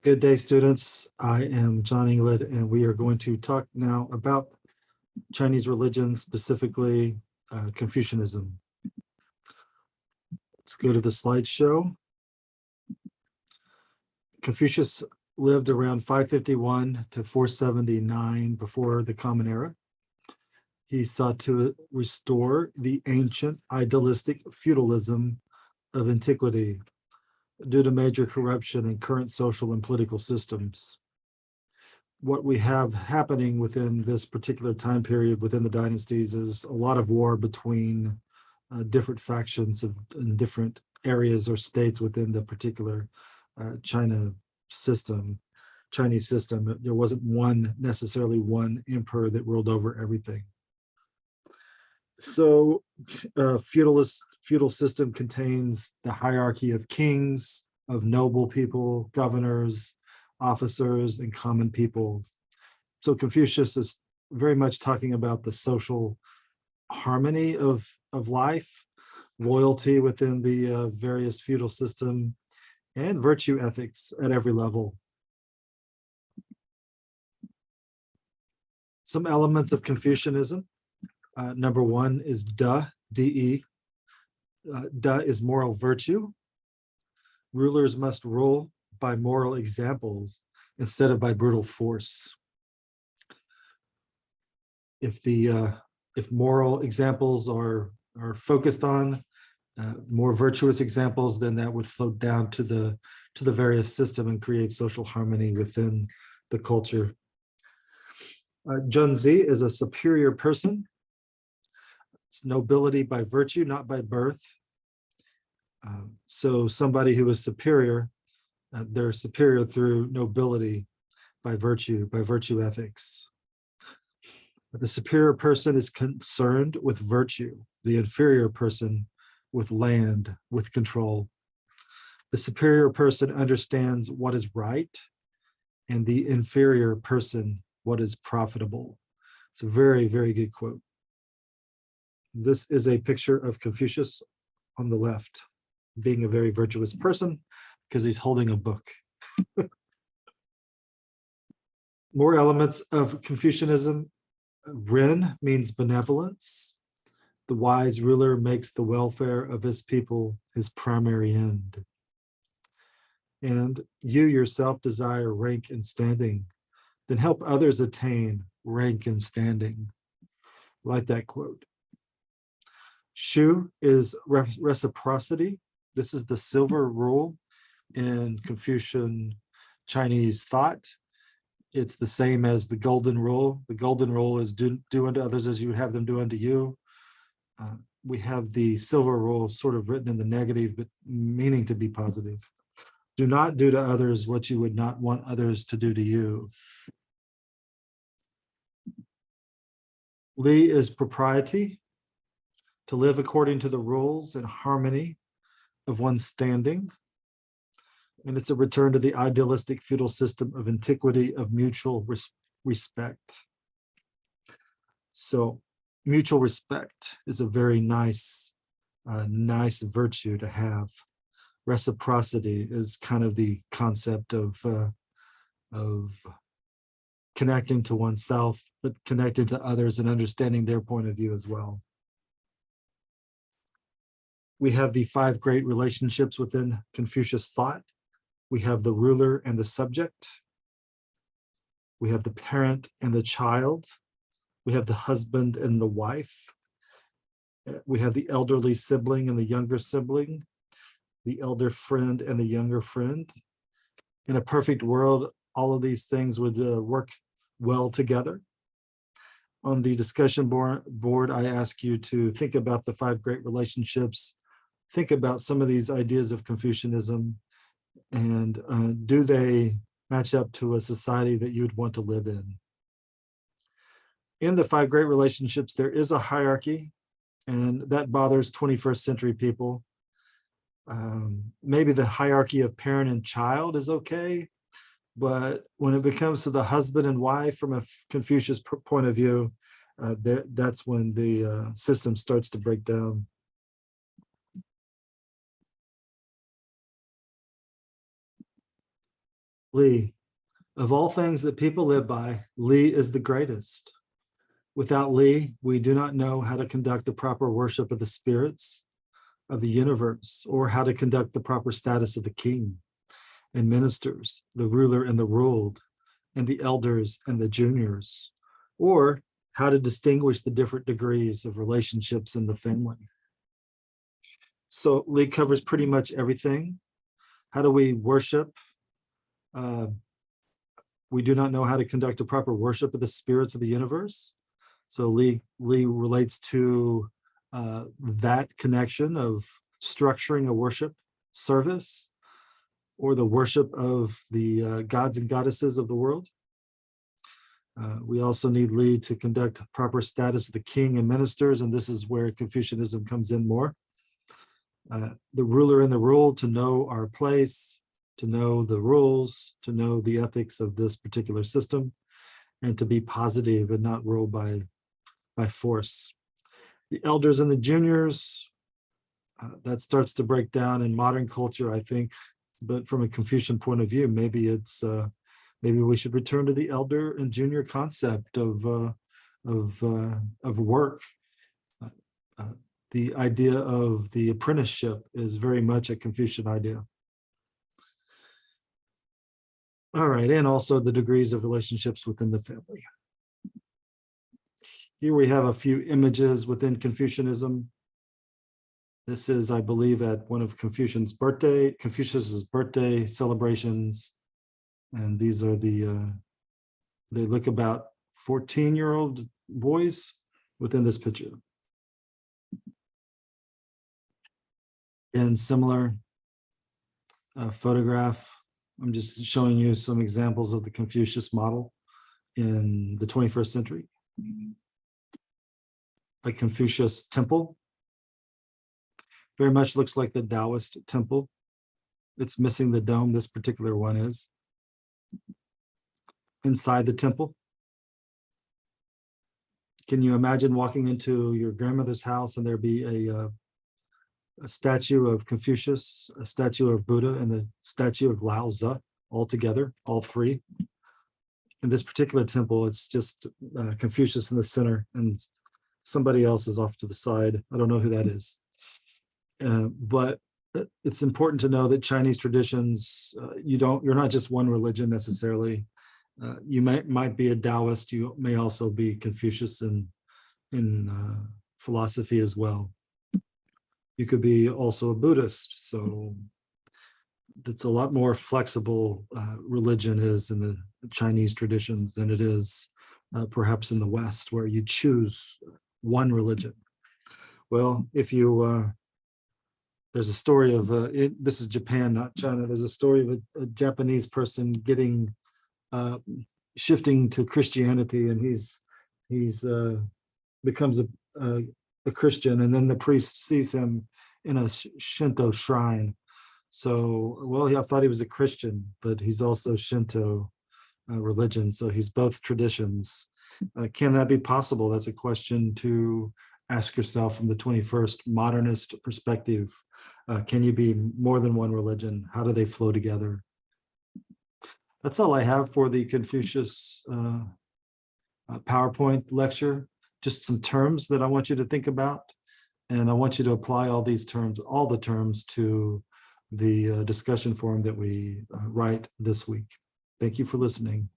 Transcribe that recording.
Good day, students. I am John England, and we are going to talk now about Chinese religion, specifically Confucianism. Let's go to the slideshow. Confucius lived around 551 to 479 before the Common Era. He sought to restore the ancient idealistic feudalism of antiquity due to major corruption in current social and political systems. What we have happening within this particular time period within the dynasties is a lot of war between different factions in different areas or states within the particular Chinese system. There wasn't necessarily one emperor that ruled over everything. So feudal system contains the hierarchy of kings, of noble people, governors, officers, and common people. So Confucius is very much talking about the social harmony of life, loyalty within the various feudal system, and virtue ethics at every level. Some elements of Confucianism. Number one is D-E. Da is moral virtue. Rulers must rule by moral examples instead of by brutal force. If moral examples are focused on more virtuous examples, then that would float down to the various system and create social harmony within the culture. Junzi is a superior person. It's nobility by virtue, not by birth. So somebody who is superior, they're superior through nobility by virtue ethics. The superior person is concerned with virtue, the inferior person with land, with control. The superior person understands what is right, and the inferior person what is profitable. It's a very, very good quote. This is a picture of Confucius on the left, being a very virtuous person because he's holding a book. More elements of Confucianism. Ren means benevolence. The wise ruler makes the welfare of his people his primary end. And you yourself desire rank and standing, then help others attain rank and standing. I like that quote. Shu is reciprocity. This is the silver rule in Confucian Chinese thought. It's the same as the golden rule. The golden rule is do unto others as you would have them do unto you. We have the silver rule sort of written in the negative, but meaning to be positive. Do not do to others what you would not want others to do to you. Li is propriety, to live according to the rules and harmony of one's standing. And it's a return to the idealistic feudal system of antiquity of mutual respect. So mutual respect is a very nice virtue to have. Reciprocity is kind of the concept of connecting to oneself, but connecting to others and understanding their point of view as well. We have the 5 great relationships within Confucius thought. We have the ruler and the subject. We have the parent and the child. We have the husband and the wife. We have the elderly sibling and the younger sibling, the elder friend and the younger friend. In a perfect world, all of these things would work well together. On the discussion board, I ask you to think about the 5 great relationships, think about some of these ideas of Confucianism, and do they match up to a society that you would want to live in? In the 5 great relationships, there is a hierarchy, and that bothers 21st century people. Maybe the hierarchy of parent and child is okay, but when it becomes to the husband and wife from a Confucius point of view, that's when the system starts to break down. Li, of all things that people live by, Li is the greatest. Without Li, we do not know how to conduct a proper worship of the spirits of the universe, or how to conduct the proper status of the king and ministers, the ruler and the ruled, and the elders and the juniors, or how to distinguish the different degrees of relationships in the family. So Li covers pretty much everything. How do we worship? We do not know how to conduct a proper worship of the spirits of the universe. So Li relates to that connection of structuring a worship service or the worship of the gods and goddesses of the world. We also need Li to conduct proper status of the king and ministers, and this is where Confucianism comes in more. The ruler and the ruled, to know our place, to know the rules, to know the ethics of this particular system, and to be positive and not ruled by force. The elders and the juniors, that starts to break down in modern culture, I think, but from a Confucian point of view, maybe it's maybe we should return to the elder and junior concept of work. The idea of the apprenticeship is very much a Confucian idea. All right, and also the degrees of relationships within the family. Here we have a few images within Confucianism. This is, I believe, at one of Confucius's birthday celebrations. And these are they look about 14-year-old boys within this picture. And similar photograph. I'm just showing you some examples of the Confucius model in the 21st century. A Confucius temple. Very much looks like the Taoist temple. It's missing the dome, this particular one is. Inside the temple. Can you imagine walking into your grandmother's house and there be a statue of Confucius, a statue of Buddha, and the statue of Lao Tzu all together, all three? In this particular temple, it's just Confucius in the center and somebody else is off to the side. I don't know who that is. But it's important to know that Chinese traditions, you're not just one religion necessarily. You might be a Taoist. You may also be Confucius in philosophy as well. You could be also a Buddhist. So it's a lot more flexible religion is in the Chinese traditions than it is perhaps in the West, where you choose one religion. Well, if you there's a story of this is Japan, not China. There's a story of a Japanese person getting shifting to Christianity, and he's becomes a Christian, and then the priest sees him in a Shinto shrine. So, well, I thought he was a Christian, but he's also Shinto religion. So he's both traditions. Can that be possible? That's a question to ask yourself from the 21st modernist perspective. Can you be more than one religion? How do they flow together? That's all I have for the Confucius PowerPoint lecture. Just some terms that I want you to think about. And I want you to apply all these terms, all the terms, to the discussion forum that we write this week. Thank you for listening.